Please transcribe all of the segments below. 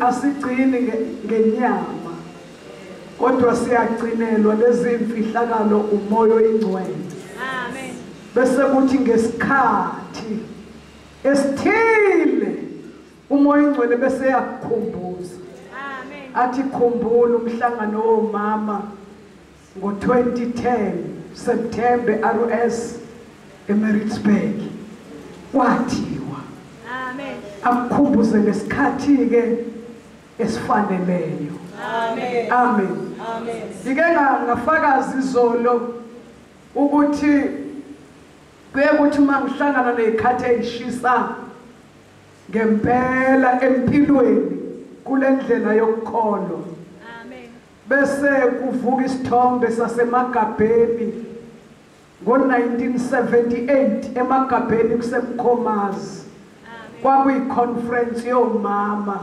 asigcini ngenyama kodwa siyagcinelwa lezimfihlakalo umoya oyingcwele. Amen. Bese kuthi ngesikhathi esithile umoya oyingcwele bese yakukhumbuza. Amen. Athi khumbula umhlangano womama ngo-2010 September RS eMaritzburg wathiwa. Amen. Akukhumbuze lesikhathi ke esifaneleyo. Amen. Amen. Amen. Ngike ngafakaza izolo ukuthi kuye mangihlangana nezikhathi ezishisa ngempela empilweni kule ndlela yokukholwa. Amen. Bese kuvuka isithombe saseMagabheni ngo-1978 eMagabheni kuseMkhomazi. Kwakuyi-conference yomama.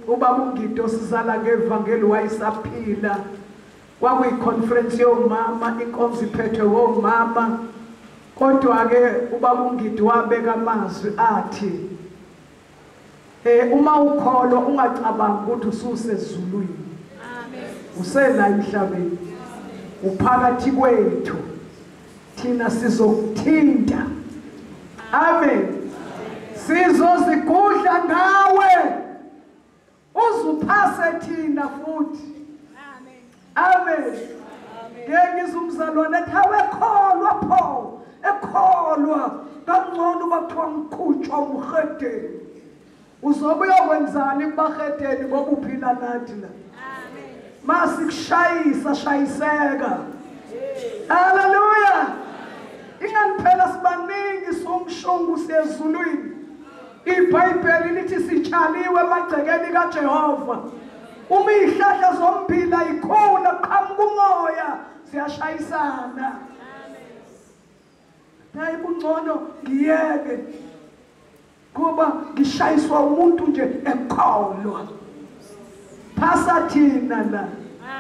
Ubaba uNgido sizala ngevangeli wayisaphila. Kwakuyi-conference yomama, inkonzo iphethwe womama. Kodwa-ke ubaba uNgido wabeka amazwi athi uma ukholwa ungacabanga ukuthi ususezulwini. Amen. Usela emhlabeni. Uphakathi kwethu. Thina sizokuthinta. Amen. Sizozigudla ngawe. Uzuphase thina futhi. Amen. Amen. Ngeke umzalwane thawe kholwa pho. Ekholwa kangcono bakuthiwa ngikhutshwa umhedeni. Uzobe uyokwenzani kubahedeni ngoba uphila nathi la. Amen. Masikushayisa shayiseka. Hallelujah. Ingani phela sibaningi somshungu siyezulwini. iBhayibheli lithi sitshaliwe emagcekeni kaJehova. Uma izihlahla zommbila ikhona qhamuka umoya siyashayisana. Hayi kungcono ngiyeke kuba ngishayiswa umuntu nje ekholwa. Phasa thina la.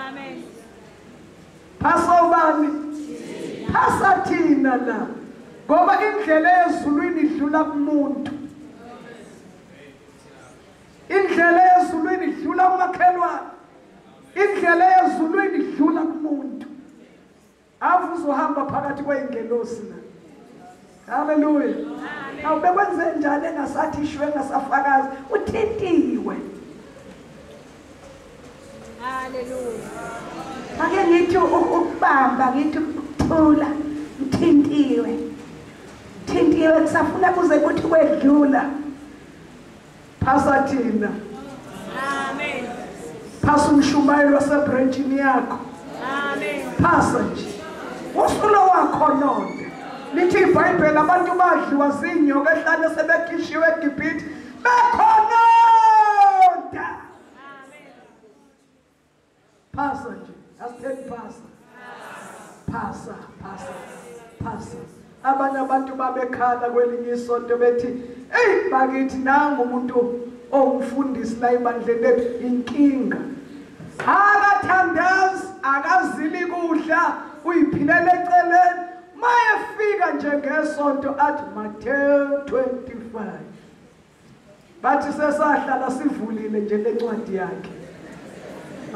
Amen. Phasa ubani? Phasa thina la. Ngoba indlela ezulwini idlula kumuntu. Indlela ezulwini idlula umakhelwane. Indlela ezulwini idlula kumuntu. Avuzohamba phakathi kweingelosi la. Hallelujah. Awubekwenze njani engasathi ishwe engasafakazi uthintiwe. Hallelujah. Ake ngithi ukubamba ngithi ukuthula uthintiwe. Thintiwe kusafuna kuze kuthi kwedlula. Phasa thina. Phasa umshumayeli wasebranchini yakho. Amen. Phasa nje. Usulo wakho nonke. Lithi iBhayibheli abantu badliwa zinyoka ehlane sebekhishiwe eGibhithe bekhononda. Amen. Phasa nje. Asitheni phasa. Phasa. Abanye abantu babekhala kwelinye isonto bethi, "Hey, bakithi nangu umuntu ongumfundisi la ibandleni lethu inkinga. Akathandazi, akazili kudla, uyiphilela eceleni. Mayefika nje ngesonto athi Matthew 25. Bathi sesahlala sivulile nje lencwadi yakhe.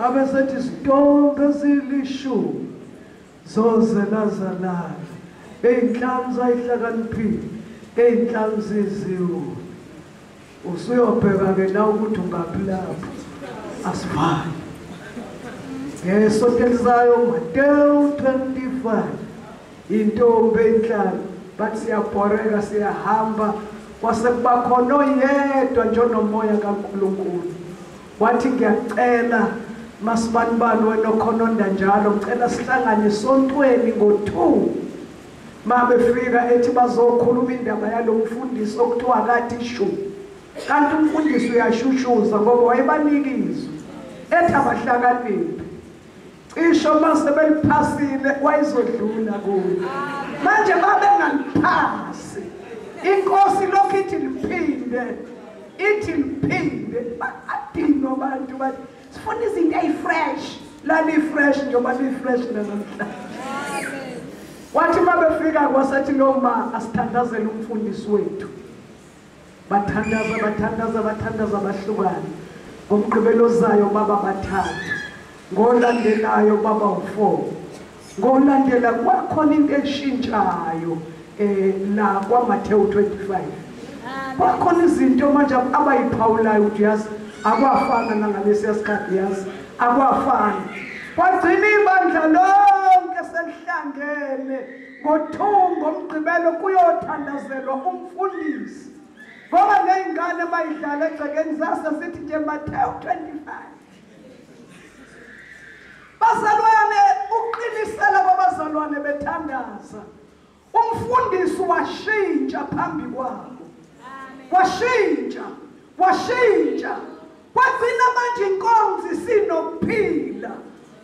Abe sethi izintombi ezilishumi zozelazalayo. Eyinhlanu zayihlakaniphile, eyinhlanu ziziwe. Usuyobheka ke la ukuthi ungaphi lapho. Asivali. Ngesonto elizayo Matthew 25. Intombi enhlanu bathi siyabhoreka siyahamba kwase kuba khona oyedwa nje onomoya kaNkulunkulu. Wathi ngiyacela masibanibani wena okhononda njalo ngicela sihlangane esontweni ngo-2. Mabefika ethi bazokhuluma indaba yalomfundisi okuthiwa akathi shu. Kanti umfundisi uyashushuza ngoba wayebanikizwe ethi abahlakaniphi. Cisho mase beliphasile wayizodlula kuyo. Manje babe ngaliphasi. Inkosi lokhu ithi liphinde. Badinwa abantu bathi sifuna izinto ezifresh. Lali fresh njengoba li-fresh namhlanje. Wathi mabefika kwasethi noma asithandazele umfundisi wethu. Bathandaza bahlukana. Ngomgqibelo zayo baba bathathu. Ngolandelayo baba u4. Ngolandela kwakhona into eshintshayo la kwaMathewu 25. Kwakhona izinto manje abayiphawulayo ukuthi yazi akwafana nangalesi yasikhathi yazi akwafana. Kwagcina ibandla lonke selihlangene ngothungo omgqibelo kuyothandazelwa umfundisi. Ngoba nezingane bayidlala egcekeni zasithi nje Mathewu 25. Bazalwane uqinisela babazalwane bethandaza. Umfundisi washintsha phambi kwabo. Washintsha. Kwagcina manje inkonzo sinokuphila.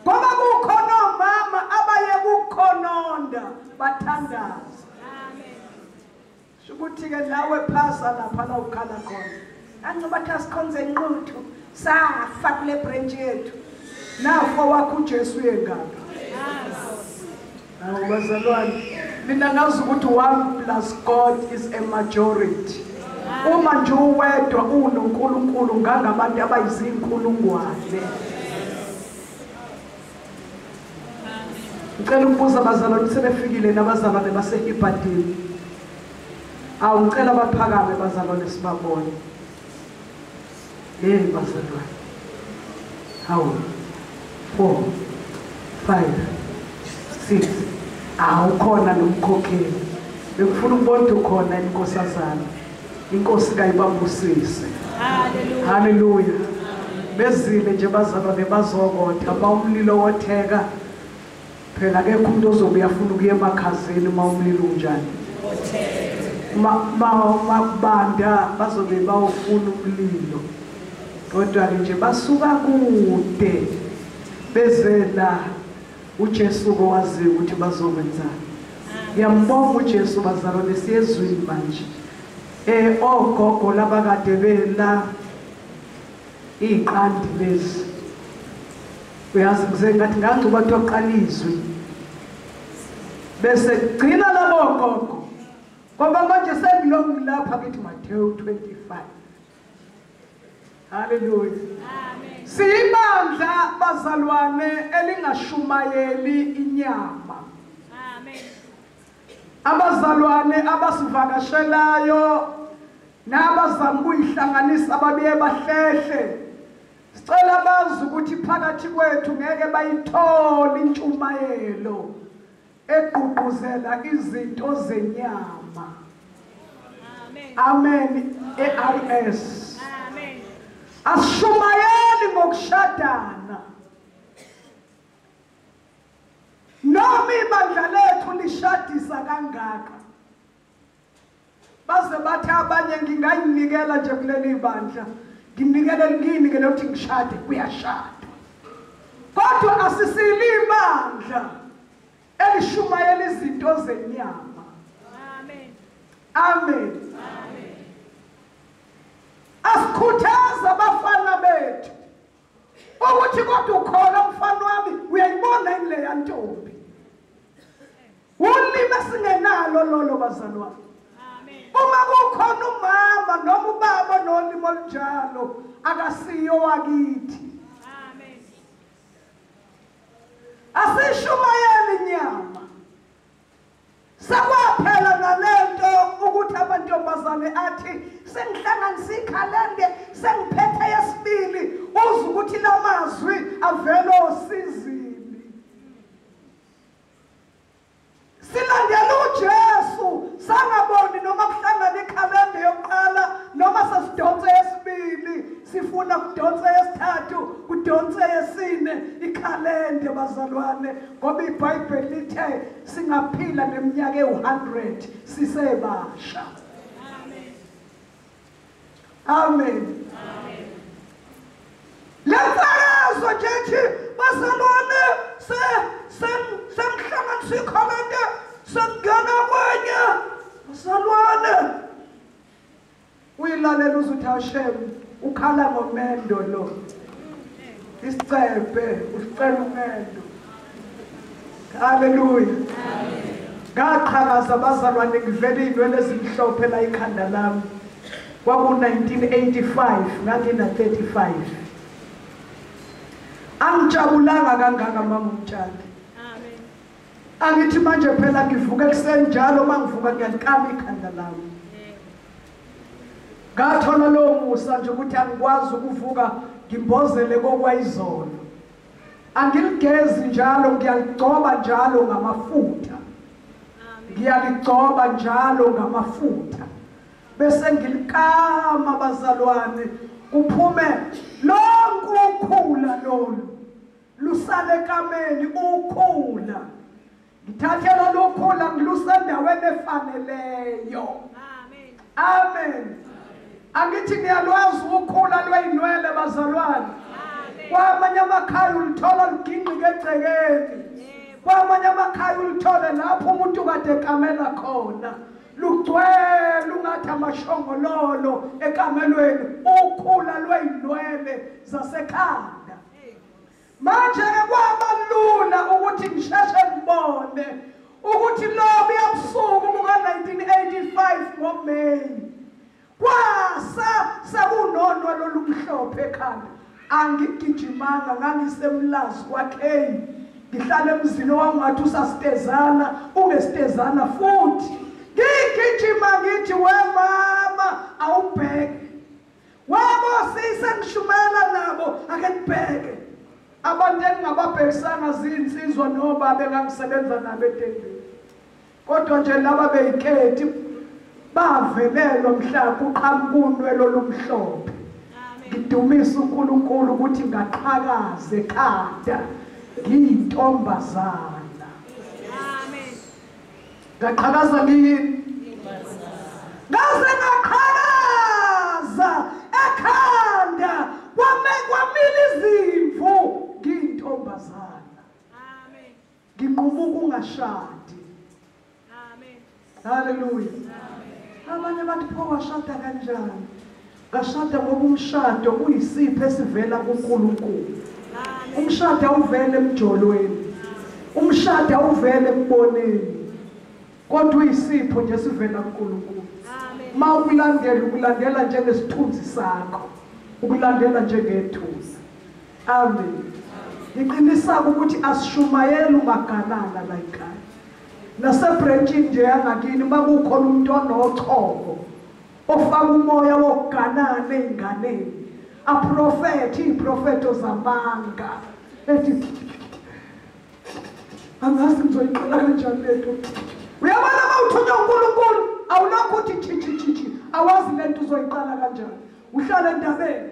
Ngoba kukhona omama abaye kukhononda bathandaza. Shukuthi ke nawe phasa lapha la ukhala khona. Angibathi asikhonze inquthu safa kule branch yethu. Nafa wakho uJesu yengapha. Hawu bazalwane, mina ngazi ukuthi 1 plus God is a majority. Uma nje uwedwa uNkulunkulu ngangabantu abayizinkulungwane. Ngicela ukubuza abazalwane sebefikile nabazalwane baseHibhadini. Awu ngicela baphakame bazalwane sibabone. Bazalwane. Hawu 4 5 6 awukhona nomkhokheli. Bekufuna ukubona ukhona inkosazana. Inkosi kayibambusise. Haleluya. Bezile nje bazalwane bazokotha bawumlilo wotheka. Phela ke umuntu ozobuya afuna ukuya emakhazeni mawumlilo unjani. Makubanda bazobe bawufuna umlilo. Kodwa nje basuka kude bezela uJesu owazi ukuthi bazokwenzani. Ngiyambonga uJesu bazalwane siyezwini manje. Ogogo labakade bela iqandi lezi. Uyazi ngize ngathi ngangcuba toqala izwi. Bese gcina labo gogo. Ngoba manje sengilongi lapha kithi Mathewu 25. Hallelujah. Amen. Sibandla bazalwane elingashumayeli inyama. Amen. Abazalwane abasivakashelayo nabazama ukuyihlanganisa ababiye bahlehle. Sicela bazi ukuthi phakathi kwethu ngeke bayithola intshumayelo eqhuquzela izinto zenyama. Amen. Amen. ARS. Amen. Ashumayeli asishumeli ngokushadana noma ibandla lethu lishadisa kangaka baze bathi abanye ngingayinikela nje kuleli bandla nginikele kini ke lokuthi ngishade kuyashada kodwa asisili ibandla elishumayela izinto zenyama. Amen. Amen. Asikhuthaza abafana bethu ukuthi kodwa ukhona umfana wami uyayibona ile yantombi ulimi esingenalo lolo bazalwane. Uma kukhona umama noma ubaba nolimi olunjalo akasiyo wakithi. Amen. Asishumayele inyama. Sakwaphela nalento ukuthi amantombazane athi sengihlanganisa ikhalende sengiphethe yesibili uze ukuthi lamazwi avela osizini. Silandela uJesu sangaboni noma kuhlangana ikhalende yokuqala noma sesidonse yesibili sifuna kudonse yesithathu kudonse yesine ikhalende bazalwane ngoba iBhayibheli lithe singaphila neminyaka e100 sisebasha. Amen. Amen. Lefarazo nje bazalwane semhlanganisa ikhalende sengena kwenye bazalwane uyilalela uzuthi Hashem ukhala ngomendo lo isicebe usicela umendo. Haleluya. Amen. Ngaqhakaza bazalwane ngivele inwele ezimhlophe la ikhanda lami kwaku 1985 ngangina 35. Angijabulanga kangaka mama umtshali. Amen. Angithi manje phela ngivuka ekuseni njalo mangivuka ngiyalikama ikhanda lami. Ngathola lo musa nje ukuthi angikwazi ukuvuka ngimbozele kokwayizolo. Angiligezi njalo ngiyaligcoba njalo ngamafutha. Ngiyaligcoba njalo ngamafutha. Bese ngilikama bazalwane kuphume lonke ukhula lolu lusale kameni ukhula. Ngithathela lokhula ngilusa endaweni efaneleyo. Amen. Amen. Angithi ngiyalwazi ukhula lweyinwele bazalwane. Kwamanye amakhaya ulithola luginqike egcekeni. Kwamanye amakhaya ulithole lapho umuntu kade ekamela khona. Lugcwele ungathi amashongololo ekamelweni ukhula lweyinwele zasekhanda. Manje kwabalula ukuthi ngisheshe ngibone ukuthi lo buyabusuku buka 1985 ngoMeyi kwasa sakunono lolumhlophe ekhanda. Angigijimanga ngangisemlazi kwaKay ngihlala emzini wangathi usastezana ungesitezana futhi ngigijima ngithi we mama awubheke wabo sisengishumela nabo ake ngibheke abantu engababhekisanga zinsizwa nobaba engangisebenza nabo etendeni kodwa nje laba beyikethi bavelelwa mhlawumbe uqhamukunwe lolumhlophe. Ngidumisa uNkulunkulu ukuthi ngaqhakaze ekhanda ngiyintombazana. Amen. Ngaqhakaza ngiyini? Ngaze ngaqhakaza ekhanda kwamila izimvu ngiyintombazana. Amen. Nginquma ukungashadi. Amen. Hallelujah. Amen. Abanye bathi pho washada kanjani? Ngashada ngoba umshado uyisipho esivela kuNkulunkulu. Umshado awuvele emjolweni. Umshado awuvele ekuboneni. Kodwa uyisipho nje sivela kuNkulunkulu. Ma ukulandela njengesithunzi sakho, ukulandela njengethusi. Amen. Ngiqinisa ukuthi asishumayele umaganana la ekhaya. Nasebranchini nje yangakini makukhona umuntu onochoko ofaka umoya wokuganana einganeni. Aprofethi iprofeto zamanga ethi angazi ngizoyiqala kanjani lento. Uyabona mawuthunywa uNkulunkulu awulokho uthi chichi awazi lento uzoyiqala kanjani. Uhlala endabeni.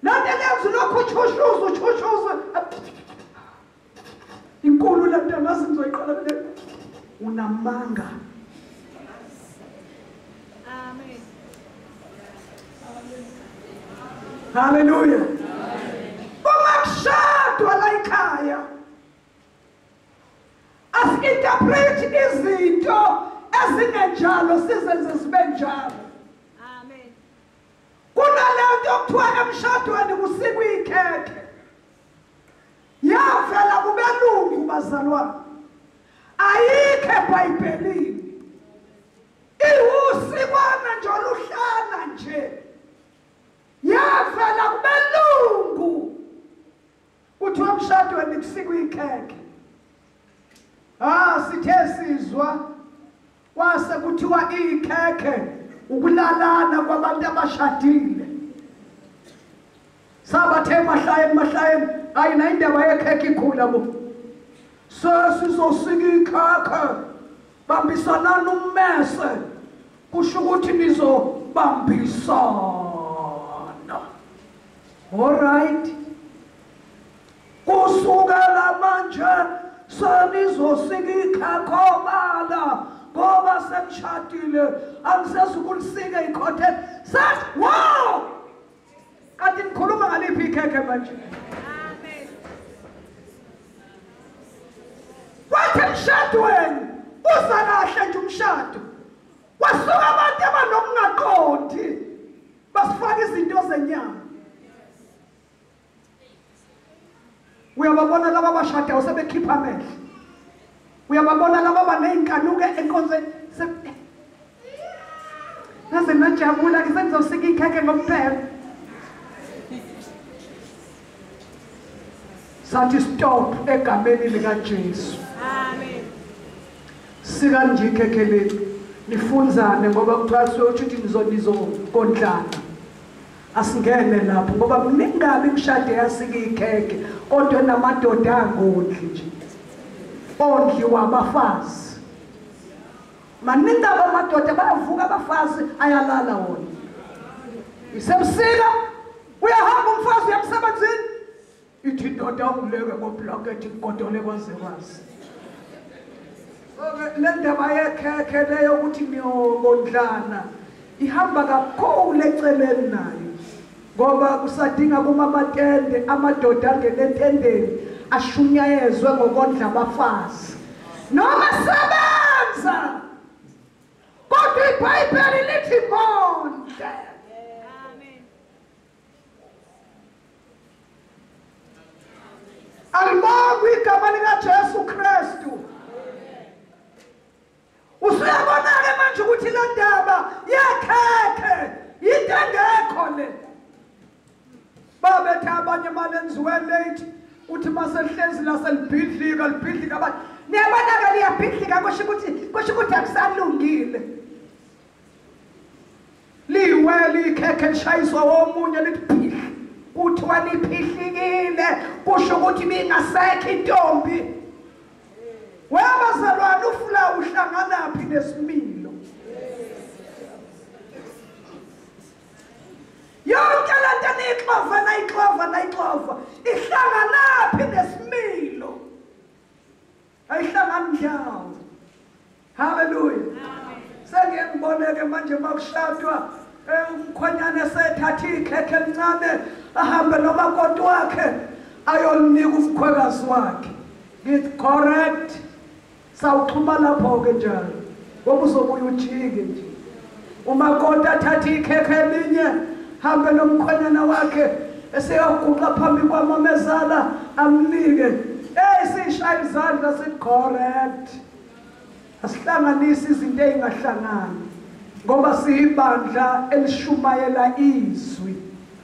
Lento lezi lokho uchushuza inkulu le nto ngazi ngizoyiqala le unamanga. Amen. Hallelujah. Uma kushadwa la ekhaya asinterpret izinto ezingenjalo sizenze sibe njalo. Amen. Kunalento okuthiwa emshadweni kusikwa ikhekhe. Yavela kubelungu bazalwane. Ayikho eBhayibhelini. Iwusikwana nje oluhlala nje. Yavela kubelungu. Kuthiwa emshadweni kusikwa ikhekhe. Sithe sizwa wase kuthiwa ikhekhe ukulalana kwabantu abashadile. Sabathe mahlayeni ayina indaba yekhekhe ikhula bo. Sizosika ikhekhe bambisana ummese kusho ukuthi nizobambisana. All right. Kusukela manje senizosika ikhekhe obala ngoba semshadile angisezukulisika ikhothe. Sathi wow! Kanti ngikhuluma ngaliphi ikhekhe manje? Amen. Wathi emshadweni uza kahle nje umshado. Wasuka abantu abanokungaqondi basifaka izinto zenyama. Uyababona laba abashadayo sebekhipha amehlo. Uyababona laba abaneyinkanuke enkonzweni. Naze najabula ke sengizosika ikhekhe ngokuphela. Sathi stop egameni lika Jesu. Amen. Sika nje ikhekhe lethu nifunzane ngoba kuthiwa ukuthi nizokondlana. Asingene lapho ngoba kuningabi imshado yasika ikhekhe kodwa namadoda angondli nje. Ondli wabafazi. Maningi abamadoda bayavuka abafazi ayalala wona. Isemsika uyahamba umfazi uyamsebenzini. Ithi indoda ungileke ngoblanket igodole kwaze kwazi. Le ndaba yekhekhe leyo ukuthi niyokondlana ihamba kakhulu eceleni nayo. Ngoba kusadinga kuma amatende amadoda angene entendeni ashunyayezwe ngokondla abafazi. Noma sebenza. Kodwa iBhayibheli lithi monde. Amen. Alibonga igama lika Jesu Kristu. Usuyabona-ke manje ukuthi le ndaba yekhekhe yinto engekho le. Babethe abanye malenziwe late uthi masehlezi la selibhidlika abantu. Niyabona-ke liyabhidlika kusho ukuthi akusalungile. Liwele ikhekhe lishayiswa womunye lithi phihli. Kuthiwa liphihlikile kusho ukuthi bingasekho intombi. Wabazalwane ufula uhlanganaphi nesimilo? Yonke lento nayixova ihlanganaphi nesimilo? Ayihlangani ndawo. Hallelujah. Sengiyemboneke manje makushadwa umkhonyane sethatha ikhekhe elincane ahambe nomakoti wakhe ayolinika umkhwekazi wakhe. Ngithi correct. Sawuxhuma lapho ke njalo. Ngoba uzobuya ujike nje. Umakoti athatha ikhekhe elinye hambe nomkhonyana wakhe eseyoguqa phambi kwamamezala amnike. Sishaya izandla sithi correct. Asihlanganise izinto ezingahlangani ngoba siyibandla elishumayela izwi.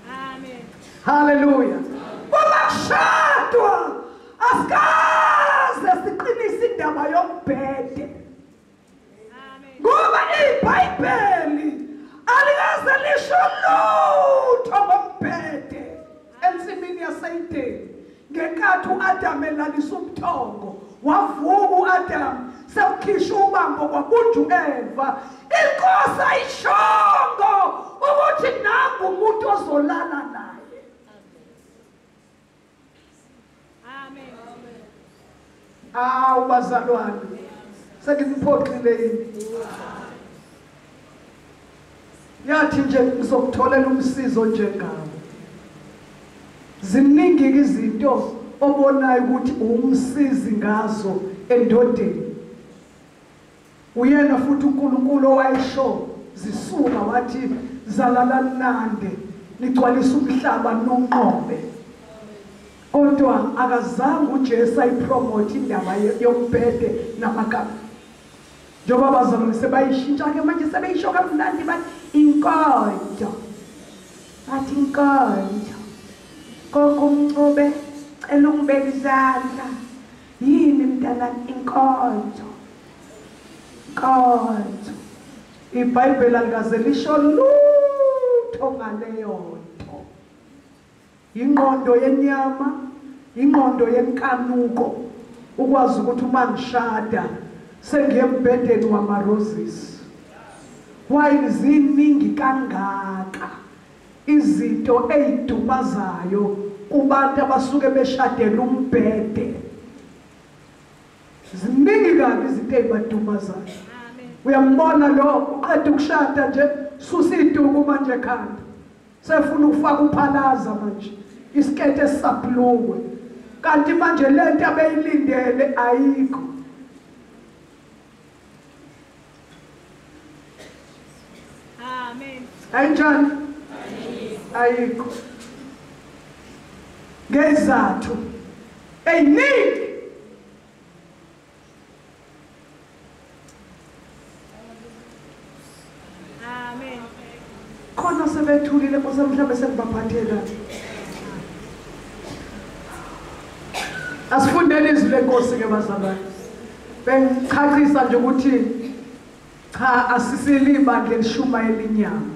Amen. Hallelujah. Uma kushadwa asikaze siqinise indaba yombhede. Amen. Ngoba iBhayibheli alikaze lisho lutho ngombhede ensimini yaseYedeni. Ngenkathi uAdam elalisa umthongo wavuka uAdam sewukhisha ubambo kwabunja uEva. Inkosi ayishongo ukuthi nangu umuntu ozolala naye. Bazalwane sekuphoxile yini yathi nje ngizokutholela umsizo njengawe ziningi izinto obonayo ukuthi umsizi ngazo endodeni uyena futhi uNkulunkulu owayisho zisuka wathi zalalanande ligcwalisa umhlaba nonqobe kodwa akazange uJesu ayipromote indaba yombhede namagama njengoba bazalwane sebayishintsha ke manje sebeyisho kamnandi bathi inkonzo bathi inkonzo kokumncube elungibeka izandla yini mntana inkonzo iBhayibheli alikaze lisho lutho ngaleyo nto ingqondo yenyama ingqondo yenkanuko ukwazi ukuthi uma ngishada sengiyembhedeni wama-roses why ziningi kangaka izinto ezidumazayo kubantu abasuke beshadela umbhede ziningi kabi izinto ezibadumazayo uyambona lo uqeda ukushada nje susa iduku manje ekhanda sefuna ukufaka uphalaza manje isikete esisaphulukwe kanti manje lento abeyilindele ayikho amen ayinjani ayikho ngezathu eyiningi amen khona sebethulile mhlawumbe sengibaphathela asifundeni izwi lenkosi ke bazalwane bengichachisa nje ukuthi cha asisilimbandle lishumayela inyama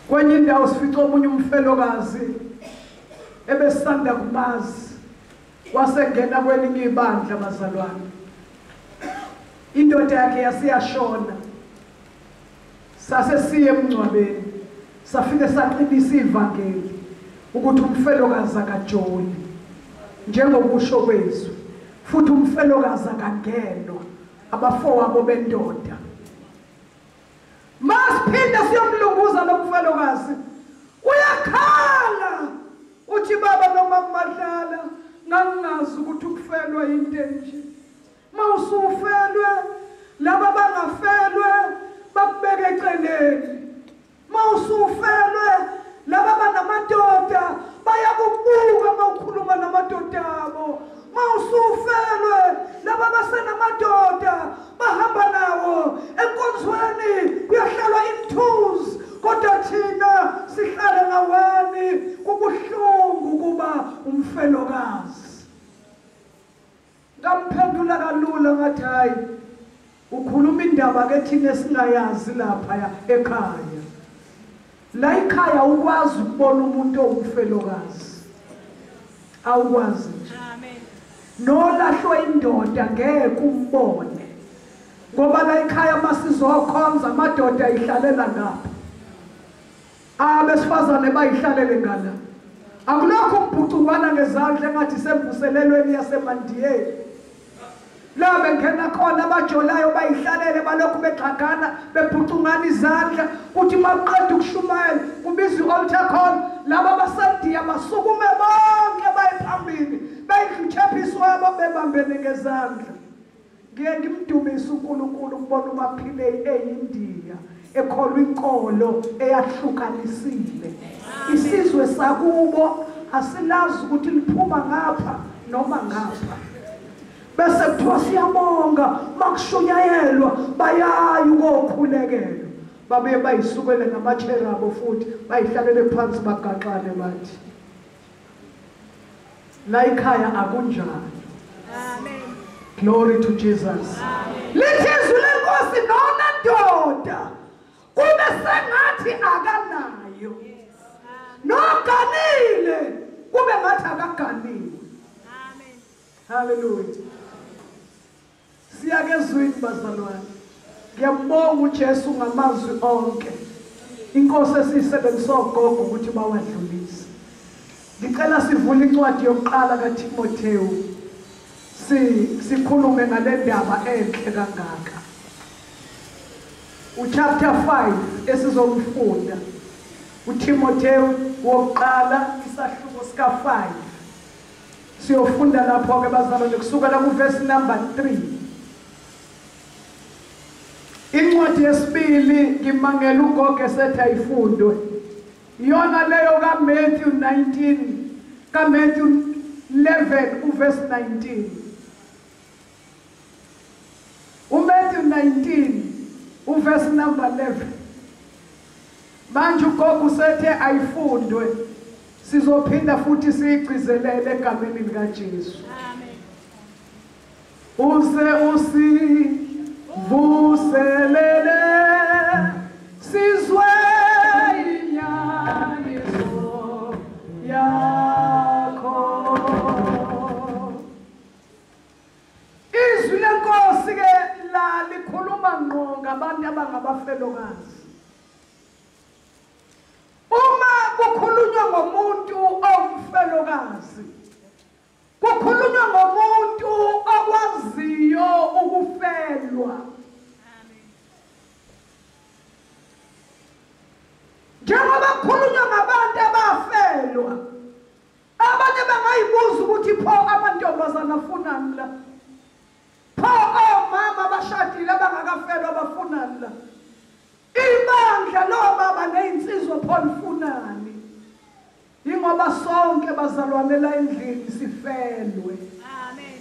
kwenye indawo sifica omunye umfelokazi ebesanda kumazi wasengena kwelinye ibandla bazalwane indoda yakhe yasiyashona sase siye emncwabeni safike saqinisa ivangeli ukuthi umfelokazi akajoli njengokusho kwezwi futhi umfelokazi akangenwa abafowabo bendoda masiphinda siyomlunguza lo mfelokazi uyakhala uthi baba noma kumadlala ngangazi ukuthi ukufelwa into enje mawusufelwe laba bangafelwe bakubeka eceleni mawusufelwe laba banamadoda bayakubuka mawukhuluma namadoda abo mawusufelwe laba basenamadoda bahamba nawo enkonzweni kuyahlalwa imthuzi kodwa thina sihlale ngawani kubuhlungu kuba umfelokazi ngamphendula kalula ngathi hayi ukhuluma indaba ke thina singayazi lapha ekhaya la ekhaya ukwazi ukubona umuntu owumfelokazi awukwazi amen nolahlwe indoda ngeke umbone ngoba la ekhaya masizokhonza amadoda ayihlalela ngapha abesifazane bayihlalele ngala akulokho ukubhucukwana ngezandla engathi semvuselelweni yasemandiyeni la bengena khona abajolayo bayihlalele balokhu bexhagana bebhucungana izandla uthi maqeda ukushumayela kubizwa i-altar call laba basandiya basukume bonke bayiphambili bayidluthephiswa wabo bebambene ngezandla ngiye ngimdumise uNkulunkulu ukubona umaphile eyindiya ekholwa inkolo eyahlukanisile isizwe sakubo asilazi ukuthi liphuma ngapha noma ngapha bese kuthiwa siyabonga makushunyayelwa bayayi ukokhulekelwa babuye bayisukele ngamathera abo futhi bayihlalele phansi bagaxane bathi la ekhaya akunjani amen glory to Jesus lithi izwi lenkosi nona ndoda kube sengathi akanayo noganile kube ngathi akaganiwe amen hallelujah siyakezwini bazalwane ngiyambonga uJesu ngamazwi onke inkosi esisebenzisa ogogo ukuthi bawadlulise ngicela sivule incwadi yokuqala kaTimotheo sikhulume ngale ndaba enhle kangaka. Chapter 5 esizomfunda uTimotheo wokuqala isahluko sika 5. Siyofunda lapho ke bazalwane kusukela ku verse number 3. Incwadi yesibili ngimangela ugogo esethi ayifundwe. Iyona leyo ka Matthew 19 ka Matthew 11 uverse 19. Matthew 19 uverse number 11. Manje ugogo usethe ayifundwe. Sizophinda futhi sigcizelele egameni lika Jesu. Amen. Vuselele sizwe inyaniso yakho. Izwi lenkosi ke la likhuluma ngqo ngabantu abangabafelokazi. Uma kukhulunywa ngomuntu omfelokazi, kukhulunywa ngomuntu okwaziyo ukufelwa. Njengoba kukhulunywa ngabantu abafelwa, abanye bangayibuza ukuthi pho amantombazana afunani la? Pho omama abashadile abangakafelwa bafunani la? Ibandla lobaba nezinsizwa pho lifunani? Ingoba sonke bazalwane la endlini sifelwe. Amen.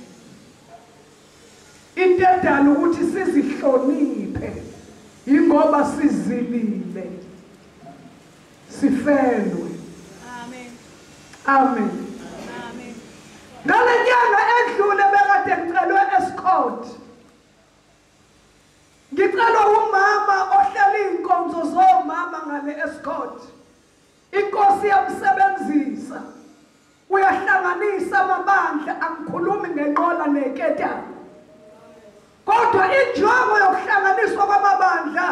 Into edala ukuthi sizihloniphe ingoba sizilile. Sifelwe. Amen. Amen. Amen. Ngalenyanga edlule bekade ngicelwe escort. Ngicelwe umama ohleli inkonzo zomama ngale escort. Inkosi yamsebenzisa. Uyahlanganisa amabandla angikhulumi ngenqola neketana. Kodwa injongo yokuhlanganiswa kwamabandla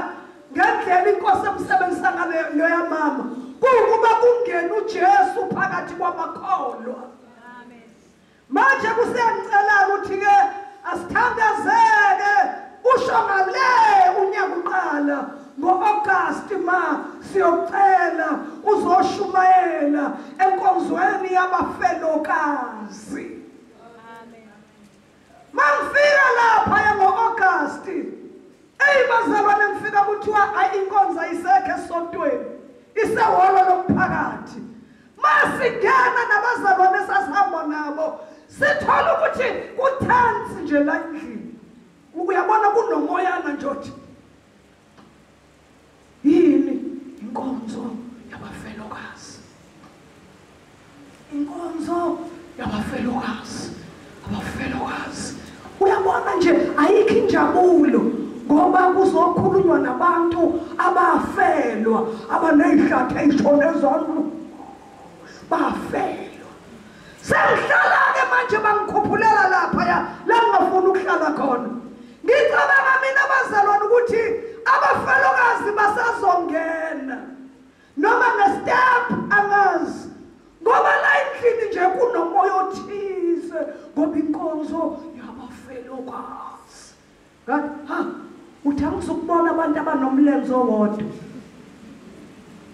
ngendlela inkosi emsebenzisa ngaleyo yamama kuukuba kungene uJesu phakathi kwamakholwa. Amen. Manje kusengicela ukuthi ke asithandazeke usho ngale unyaka uqala ngo-August ma siyocela uzoshumayela enkonzweni yabafelokazi. Amen. Mangifika lapha ngo-August bazalwane ngifika kuthiwa inkonzo ayisekho esontweni isehholo lomphakathi. Masingena nabazalwane sasihamba nabo sithola ukuthi kuthansi nje la endlini. Uyabona kunomoyana nje othi yini inkonzo yabafelokazi. Inkonzo yabafelokazi. Abafelokazi. Uyabona nje ayikho injabulo ngoba kuzokhulunywa nabantu abafelwa abanezihlathe ezishone ezona bafelwa. Sengihlala ke manje bangikhuphulela lapha la ngifuna ukuhlala khona. Ngicabanga mina abazalwane ukuthi abafelokazi basazongena noma nestep angazi ngoba la endlini nje kunomoya othize ngoba inkonzo yabafelokazi. Uthi angizokubona abantu abanomlenze owodwa.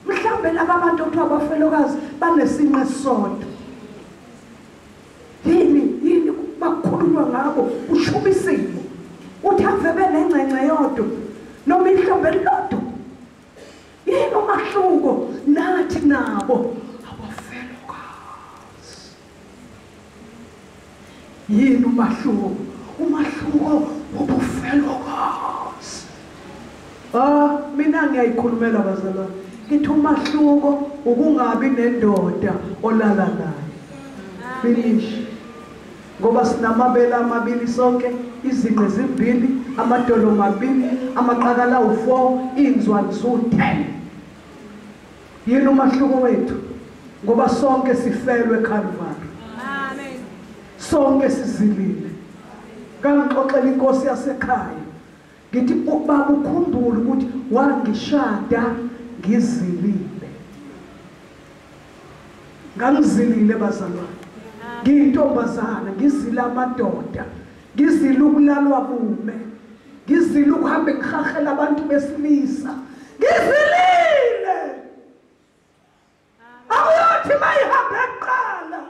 Mhlambe laba abantu othiwa abafelokazi banesinqe sodwa. Yini bakhulunywa ngabo ushuba isimo. Uthi ave benengcengce yodwa noma ihlombe lodwa. Yini umahluko nathi nabo abafelokazi? Yini umahluko? Umahluko wobufelokazi. Mina ngiyayikhulumela bazalwane. Ngithi umahluko ukungabi nendoda olala nayo. Finish. Ngoba sinamabele amabili sonke, izinqe zimbili, amadolo mabili, amaqakala u4, inzwane zu10. Yini umahluko wethu? Ngoba sonke sifelwe eCalvary. Amen. Sonke sizilile. Ngangixoxela inkosi yasekhaya. Ngithi baba ukhumbule ukuthi wangishada ngizilile. Ngangizilile bazalwane. ngiyintombazana ngizila amadoda ngizila ukulalwa bume ngizila ukuhamba ngihahela abantu besilisa ngizilile awuyothi mayihambe eqala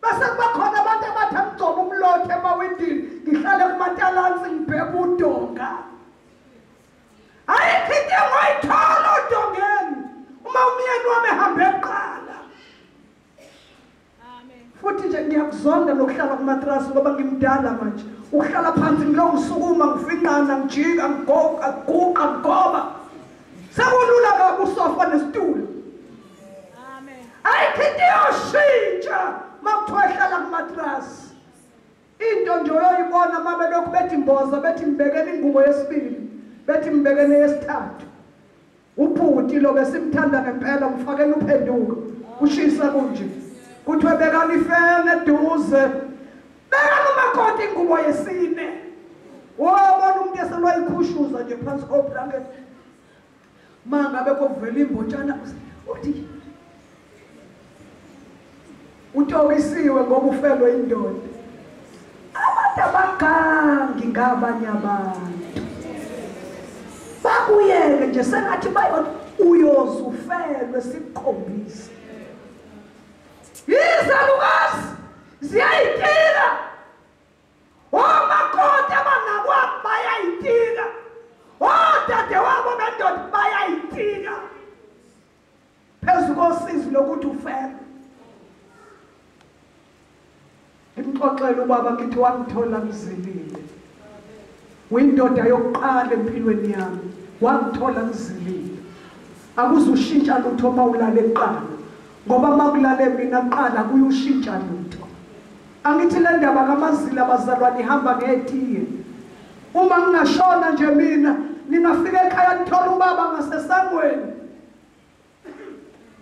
bese kuba khona abantu abathi amgcoba umlothe emawindini ngihlale kumatalansi ngibheke udonga ayikho into engayithola udongeni uma umyeni wami ehambe eqala futhi nje ngiyakuzonda nokuhlala kumatrasi ngoba ngimdala manje uhlala phansi ngilongisukuma ngifinqana ngijika ngigoqa guqa ngoba sekulula kabi usofa nesitulo amen ayikho yoshintsha makuthiwa ehlala kumatrasi into nje oyoyibona mabe lokhu bethi imboza bethi mbekele ingubo yesibili bethi mbekele yesithathu ubhuti lo besimthanda ngempela umfakela uphenduka ushisa kunje kuthiwe bekani ifene eduze bekani umakoti ingubo yesine wabona umuntu eseloyikhushuza nje phansi koblanket manga bekuvela imbotshana uthi utokisiwe ngoba ufelwe indoda abantu abagangi ngabanye abantu bakuyeke nje sengathi uyozufelwe sikhombisa izalukazi ziyayitira omakoti abanakwabo bayayitira odade wabo bendoda bayayitira phezu kosizi lokuthi ufelwe ngimxoxela ubaba ngithi wangithola ngizilile uyindoda yokuqala empilweni yami wangithola ngizilile akuzushintsha lutho uma ulale eqala ngoba makulale mina qala kuyushintsha lutho angithi le ndaba kaMazila abazalwane ihamba ngetiye uma ngingashona nje mina ningafika ekhaya nithola ubaba ngasesangweni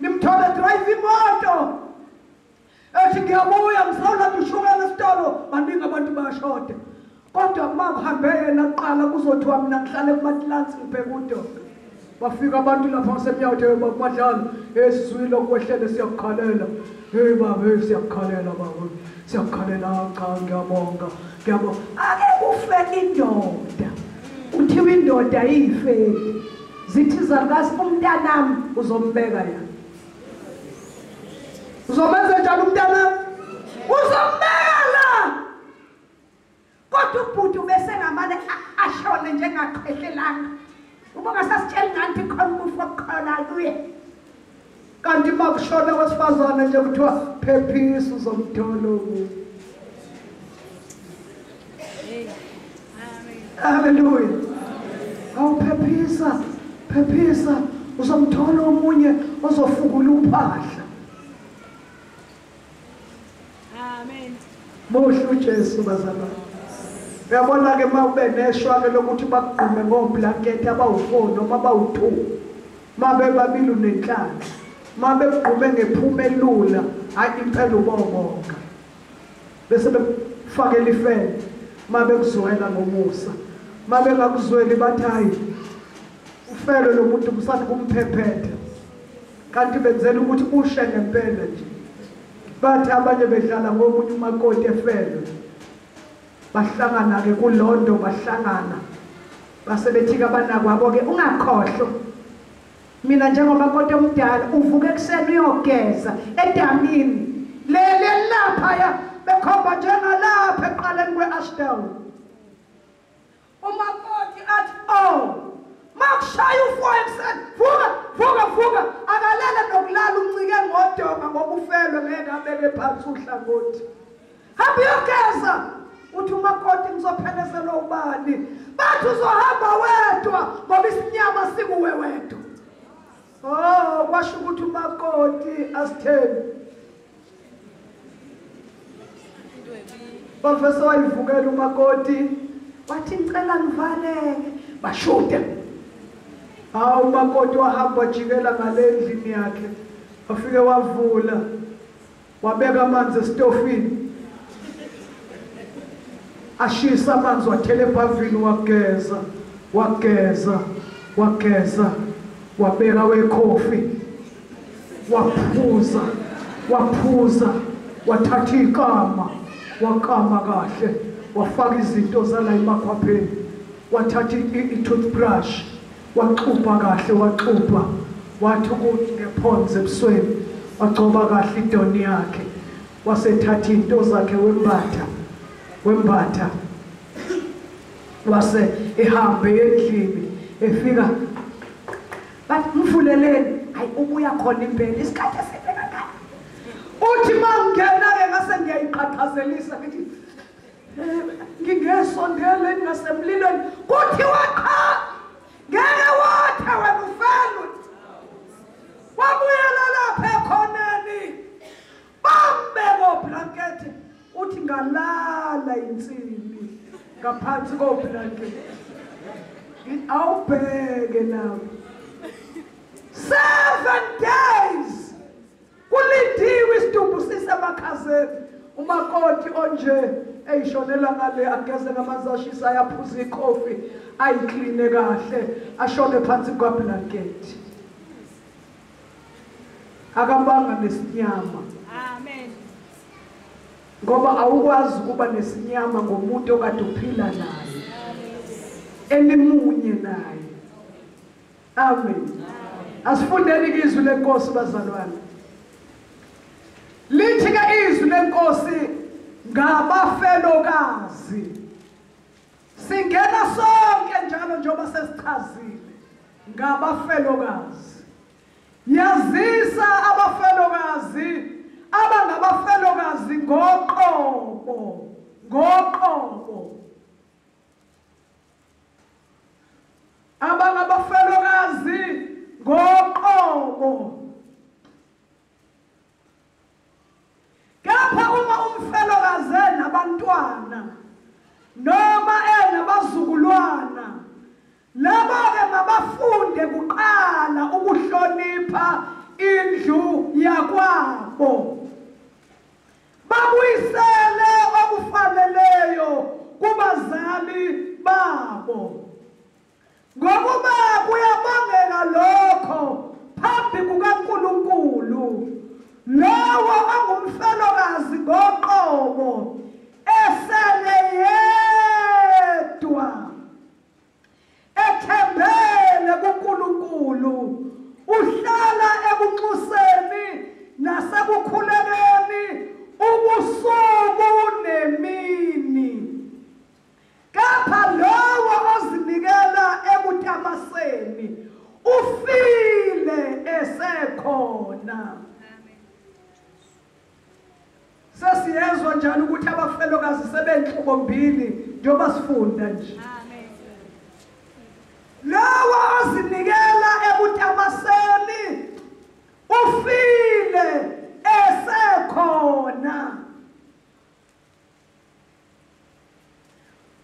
nimthole drive imoto ethi ngiyabuya ngisawula ushukela esitolo baningi abantu bayashoda kodwa uma kuhambe yena qala kuzothiwa mina ngihlale kumatlansi ngibheke udonga bafika abantu lapha ngasemnyawuthi bamadlala esizwile okwehlele siyakukhalela hey baba hey siyakukhalela baba siyakukhalela cha ngiyabonga ake kufeke indoda uthiwa indoda yifeki zithi zalukazi umntanami uzombeka yana uzomenza njalo umntanami uzombeka kodwa ubhuti bese ngamane ashone njengaqhehlelanga ubonga sasitshela ngathi khona ukufa khona kuye kanti makushona kwesifazane nje kuthiwa phephisa uzomthola umuntu haleluya awuphephisa phephisa uzomthola omunye ozofukula uphahla amen muhle uJesu bazalwane uyabona ke mawube neshwa ke lokuthi bakugqume ngoblanket abawu4 noma abawu2 mabe babili unenhlanga mabe begqume ngephume elula hayi impela ubonga bese befakela ifeni mabe kuzwela ngomusa mabe ngakuzweli bathi hayi ufelo lo muntu umsani kumphephetha kanti benzela ukuthi ushe ngempela nje bathi abanye bedlala ngomunye umakoti efelo bahlangana ke kulondo bahlangana basebethi abanakwabo ke ungakhohlwa mina njengomakoti omdala uvuke ekseni uyogeza edamini lele lapha ya bekhomba njengalapha eqaleni kweAshdown umakoti athi oh makushaya ufoya ekseni vuka akalele nokulala uncike ngodonga ngoba ufelwe ngeke abeke phansi uhlangothi hamba uyogeza uthi umakoti ngizophelezela ubani bathi uzohamba wedwa ngoba isinyama sikuwe wedwa oh kwasho ukuthi umakoti asitheni bafesa wayivukela umakoti wathi ngicela ngivaleke bashude hawu umakoti wahamba jikela ngale endlini yakhe afike wavula wabeka amanzi estofini ashisa amanzi wathele ebhavini wageza wabeka wekhofi waphuza wathatha ikama wakama kahle wafaka izinto zala emakhwapheni wathatha i-toothbrush waxubha kahle waxubha wathi ukuthi ngephonze ebusweni wagcoba kahle idoni yakhe wasethatha into zakhe wembatha wase ehambe endlini efika bathi mvuleleni hayi ubuya khona impela isikhathi eside kangaka uthi mangena ke ngase ngiyayiqhaqhazelisa ngithi ngingesondele ngasemlilweni kuthiwa qha ngeke wathe wena ufelo wabuyela lapha ekhoneni bambeko blanket uthi ngalala insimbi ngaphansi ko blanket awubheke lapho 7 days kulindiwe isidumbu sisemakhazeni umakoti onje eyishonela ngale ageze ngamanzi ashisa ayaphuza ikhofi ayikline kahle ashone phansi kwablanket akambanga nesinyama Amen. ngoba awukwazi ukuba nesinyama ngomuntu okade uphila naye enimunye naye. Amen. Asifundeni izwi lenkosi bazalwane. Lithi ke izwi lenkosi ngabafelokazi. Singena sonke njalo njengoba sesichazile ngabafelokazi. Yazisa abafelokazi abangabafelokazi ngoqobo abangabafelokazi ngoqobo. Kapha uma umfelokazi nabantwana noma enabazukulwana labo ke mabafunde kuqala ukuhlonipha indlu yakwabo, babuyisele okufaneleyo kubazali babo, ngokuba kuyabongeka lokho phambi kukaNkulunkulu lowo ongumfelokazi ngoqobo esele yedwa ethembele kuNkulunkulu, uhlala ekunxuseni nasekukhulekeni ubusuku nemini. Kapha lowo ozinikela ekutamaseni ufile esekhona. Sesiyezwa njalo ukuthi abafelokazi sebenhlobo mbili njengoba sifunda nje. Lawa ozinikela ekutamaseni ufile esekhona.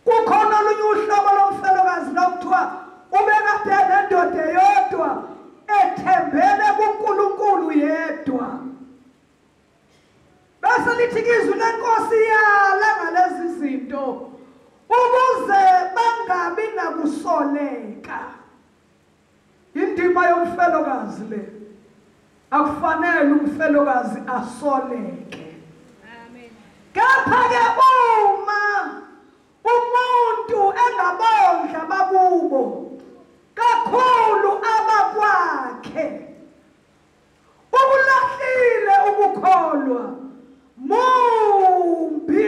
Kukhona olunye uhlobo lomfelokazi lokuthiwa ubekade nendoda eyodwa ethembele kuNkulunkulu yedwa. Bese lithi izwi lenkosi yala ngalezi zinto ukuze bangabi nakusoleka. Indima yomfelokazi le akufanele umfelokazi asoleke. Amen. Kepha ke uma umuntu engabondla bakubo kakhulu abakwakhe ubulahlile ukukholwa mumbi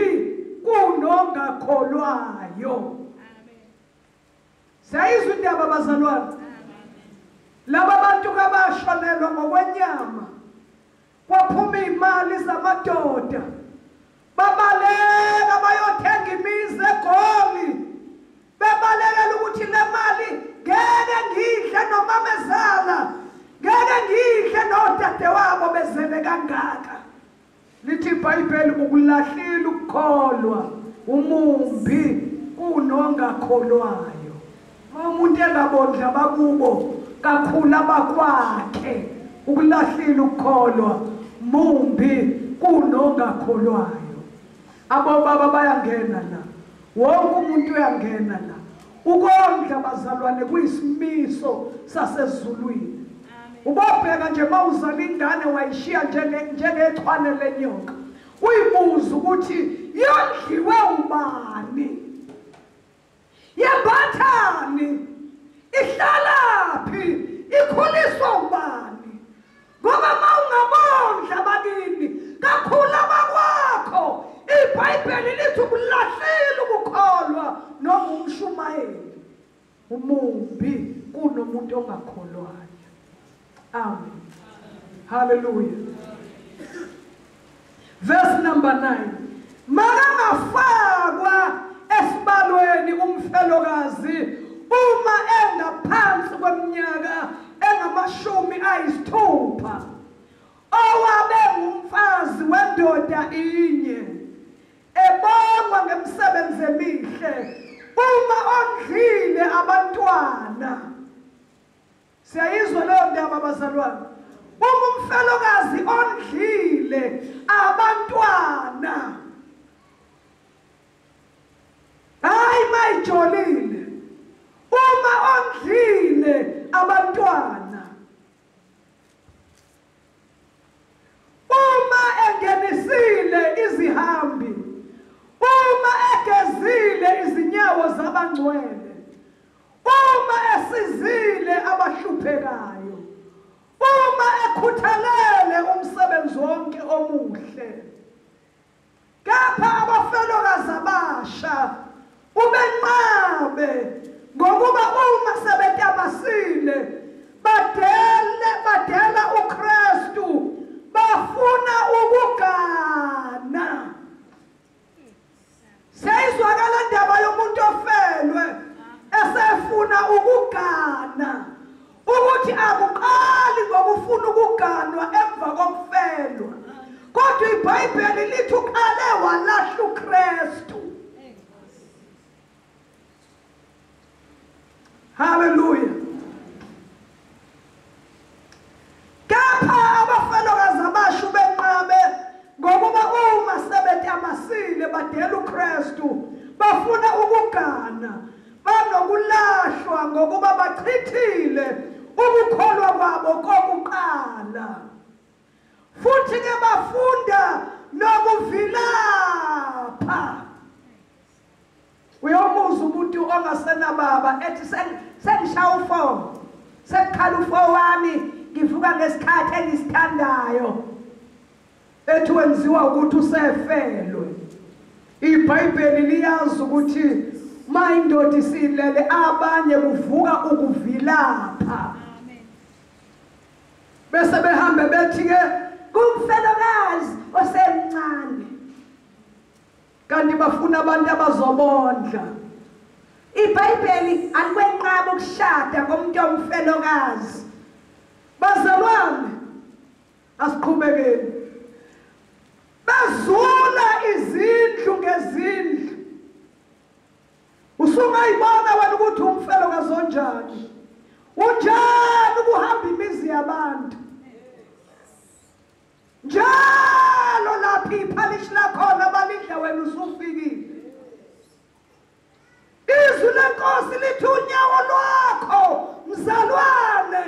kunongakholwayo. Sayizwa indaba bazalwane. Laba bantu kabashonelwa ngokwenyama kwaphuma imali zamadoda babaleka bayothenga imizi eGoli bebalekela ukuthi le mali ngeke ngidle nomamezala, ngeke ngidle nodadewabo bezele kangaka. Lithi iBhayibheli ukulahlile ukukholwa umumbi kunongakholwayo. Umuntu engabondla bakubo kakhulu abakwakhe ukulahlile ukukholwa mumbi kunongakholwayo. Abo baba bayangena la, wonke umuntu uyangena la. Ukondla bazalwane kuyisimiso sasezulwini. Ubobheka nje mawuzala ingane wayishiya njengethwane lenyoka, uyibuza ukuthi yondliwe ubani, yembathani, ihlalaphi, ikhuliswa ubani. Ngoba mawungabondla bakini kakhulu abakwakho, iBhayibheli lithi ukulahlile ukukholwa noma umshumayeli umumbi kunomuntu ongakholwayo. Amen. Hallelujah. Verse number 9. Makangafakwa esibalweni umfelokazi uma engaphansi kweminyaka engama-60 owabe ngumfazi wendoda inye, ebongwa ngemisebenzi emihle, uma ondlile abantwana. Siyayizwa leyo ndaba bazalwane? Uma umfelokazi ondlile abantwana, hayi mayijolile, uma ondlile abantwana, uma engenisile izihambi, uma egezile izinyawo zabangcwele, uma esizile abahluphekayo, uma ekhuthalele umsebenzi wonke omuhle. Kepha abafelokazi abasha ubenqabe ngokuba uma sebetamasile badela uKristu, bafuna ukugana. Seyizwakala indaba yomuntu ofelwe esefuna ukugana, ukuthi akuqali ngokufuna ukuganwa emva kokufelwa, kodwa iBhayibheli lithi uqale walahla uKristu. Hallelujah. Kepha abafelokazi abasha benqabe ngokuba uma sebetamasile badela uKristu, bafuna ukugana, banokulahlwa ngokuba bachithile ukukholwa kwabo kokuqala, futhi ke bafunda nokuvilapha. Uyobuza umuntu ongasenababa ethi sengishaya ufomo, sekukhala ufo wami, ngivuka ngesikhathi engisithandayo, ethi wenziwa ukuthi usefelwe. iBhayibheli liyazi ukuthi ma indoda isilele abanye kuvuka ukuvilapha. Bese behambe bethi ke kumfelokazi osemncane, kanti bafuna abantu abazobondla. iBhayibheli alikwenqaba ukushada ngomuntu omfelokazi. Bazalwane, asiqhubekeni. Bazula izindlu ngezindlu. Usungayibona wena ukuthi umfelokazi onjani, unjani ukuhamba imizi yabantu, njalo lapho iphalishi lakhona balidla wena usufikile. Izwi lenkosi lithi unyawo lwakho mzalwane